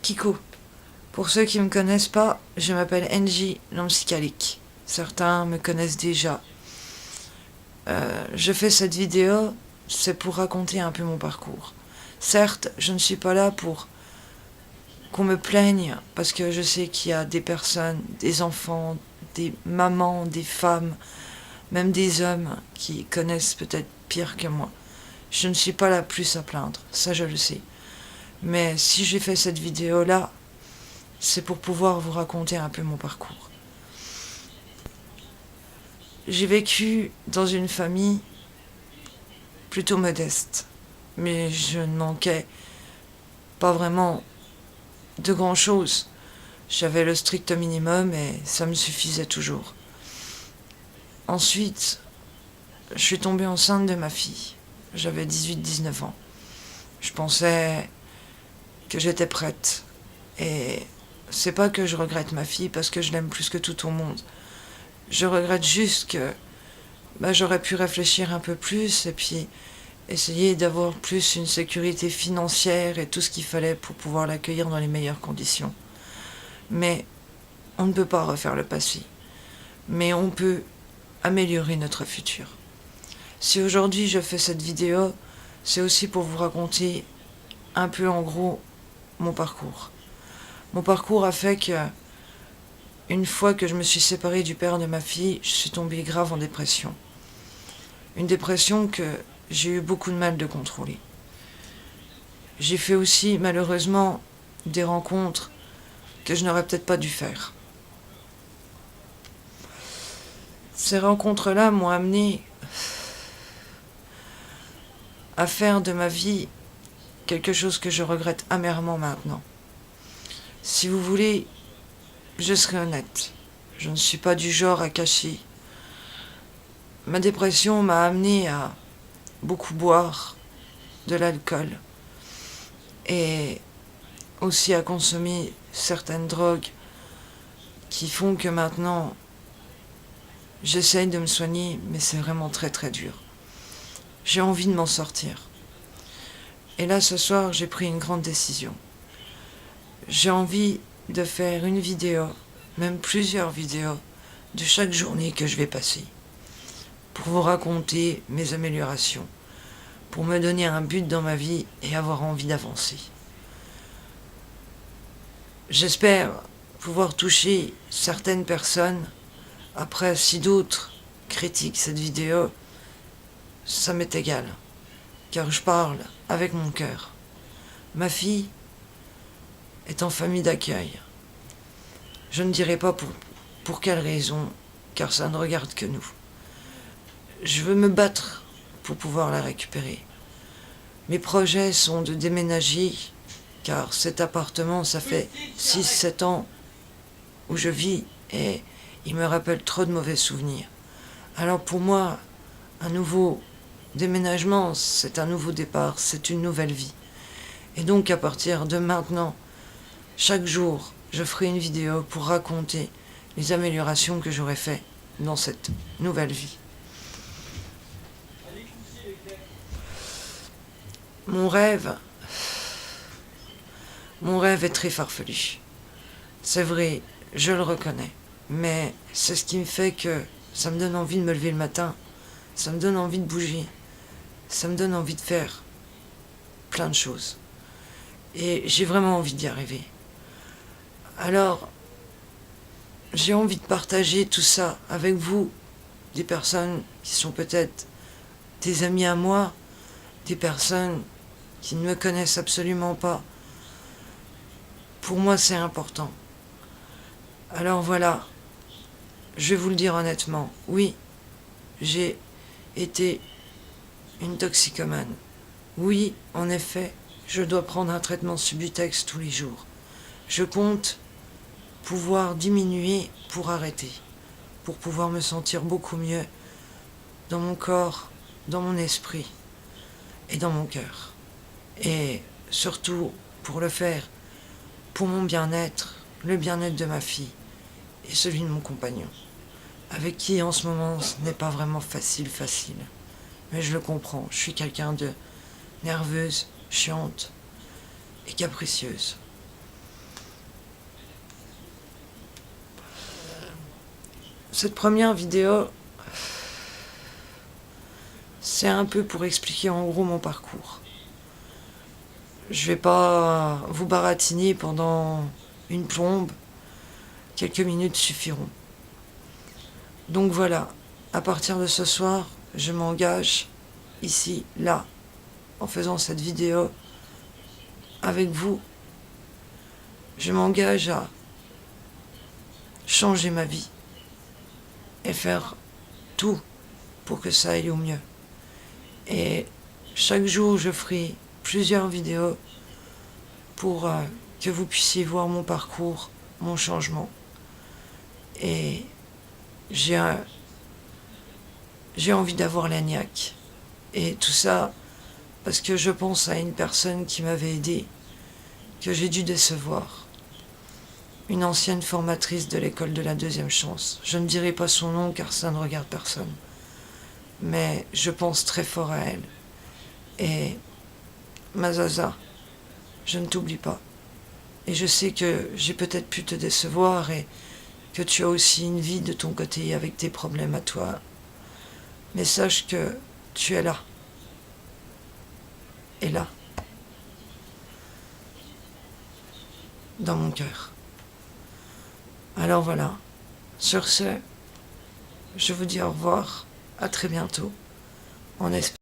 Kiko. Pour ceux qui ne me connaissent pas, je m'appelle Engie Lamsikalik. Certains me connaissent déjà. Je fais cette vidéo, c'est pour raconter un peu mon parcours. Certes, je ne suis pas là pour qu'on me plaigne, parce que je sais qu'il y a des personnes, des enfants, des mamans, des femmes, même des hommes qui connaissent peut-être pire que moi. Je ne suis pas la plus à plaindre, ça je le sais. Mais si j'ai fait cette vidéo-là, c'est pour pouvoir vous raconter un peu mon parcours. J'ai vécu dans une famille plutôt modeste, mais je ne manquais pas vraiment de grand-chose. J'avais le strict minimum et ça me suffisait toujours. Ensuite, je suis tombée enceinte de ma fille. J'avais 18-19 ans. Je pensais que j'étais prête. Et c'est pas que je regrette ma fille parce que je l'aime plus que tout au monde. Je regrette juste que j'aurais pu réfléchir un peu plus et puis essayer d'avoir plus une sécurité financière et tout ce qu'il fallait pour pouvoir l'accueillir dans les meilleures conditions. Mais on ne peut pas refaire le passé. Mais on peut améliorer notre futur. Si aujourd'hui je fais cette vidéo, c'est aussi pour vous raconter un peu en gros mon parcours. Mon parcours a fait que, une fois que je me suis séparée du père de ma fille, je suis tombée grave en dépression. Une dépression que j'ai eu beaucoup de mal de contrôler. J'ai fait aussi, malheureusement, des rencontres que je n'aurais peut-être pas dû faire. Ces rencontres-là m'ont amené à faire de ma vie quelque chose que je regrette amèrement maintenant. Si vous voulez, je serai honnête. Je ne suis pas du genre à cacher. Ma dépression m'a amené à beaucoup boire de l'alcool et aussi à consommer certaines drogues qui font que maintenant j'essaye de me soigner, mais c'est vraiment très très dur. J'ai envie de m'en sortir. Et là, ce soir, j'ai pris une grande décision. J'ai envie de faire une vidéo, même plusieurs vidéos, de chaque journée que je vais passer, pour vous raconter mes améliorations, pour me donner un but dans ma vie et avoir envie d'avancer. J'espère pouvoir toucher certaines personnes. Après, si d'autres critiquent cette vidéo, ça m'est égal, car je parle avec mon cœur. Ma fille est en famille d'accueil. Je ne dirai pas pour quelle raison, car ça ne regarde que nous. Je veux me battre pour pouvoir la récupérer. Mes projets sont de déménager, car cet appartement, ça fait 6-7 ans où je vis et il me rappelle trop de mauvais souvenirs. Alors pour moi, un nouveau déménagement, c'est un nouveau départ, c'est une nouvelle vie. Et donc à partir de maintenant, chaque jour, je ferai une vidéo pour raconter les améliorations que j'aurai faites dans cette nouvelle vie. Mon rêve est très farfelu. C'est vrai, je le reconnais. Mais c'est ce qui me fait que ça me donne envie de me lever le matin. Ça me donne envie de bouger. Ça me donne envie de faire plein de choses. Et j'ai vraiment envie d'y arriver. Alors, j'ai envie de partager tout ça avec vous, des personnes qui sont peut-être des amis à moi, des personnes qui ne me connaissent absolument pas. Pour moi, c'est important. Alors voilà, je vais vous le dire honnêtement, oui, j'ai été une toxicomane. Oui, en effet, je dois prendre un traitement Subutex tous les jours. Je compte pouvoir diminuer pour arrêter, pour pouvoir me sentir beaucoup mieux dans mon corps, dans mon esprit et dans mon cœur. Et surtout, pour le faire, pour mon bien-être, le bien-être de ma fille et celui de mon compagnon, avec qui en ce moment ce n'est pas vraiment facile. Mais je le comprends, je suis quelqu'un de nerveuse, chiante et capricieuse. cette première vidéo, c'est un peu pour expliquer en gros mon parcours. Je vais pas vous baratiner pendant une plombe, quelques minutes suffiront. Donc voilà, à partir de ce soir, je m'engage ici, là, en faisant cette vidéo avec vous. Je m'engage à changer ma vie et faire tout pour que ça aille au mieux. Et chaque jour, je ferai plusieurs vidéos pour que vous puissiez voir mon parcours, mon changement. Et j'ai envie d'avoir la niaque. Et tout ça parce que je pense à une personne qui m'avait aidé, que j'ai dû décevoir. Une ancienne formatrice de l'école de la deuxième chance. Je ne dirai pas son nom car ça ne regarde personne. Mais je pense très fort à elle. Et ma Zaza, je ne t'oublie pas. Et je sais que j'ai peut-être pu te décevoir et que tu as aussi une vie de ton côté avec tes problèmes à toi. Mais sache que tu es là. Et là. Dans mon cœur. Alors voilà. Sur ce, je vous dis au revoir. À très bientôt. En espérant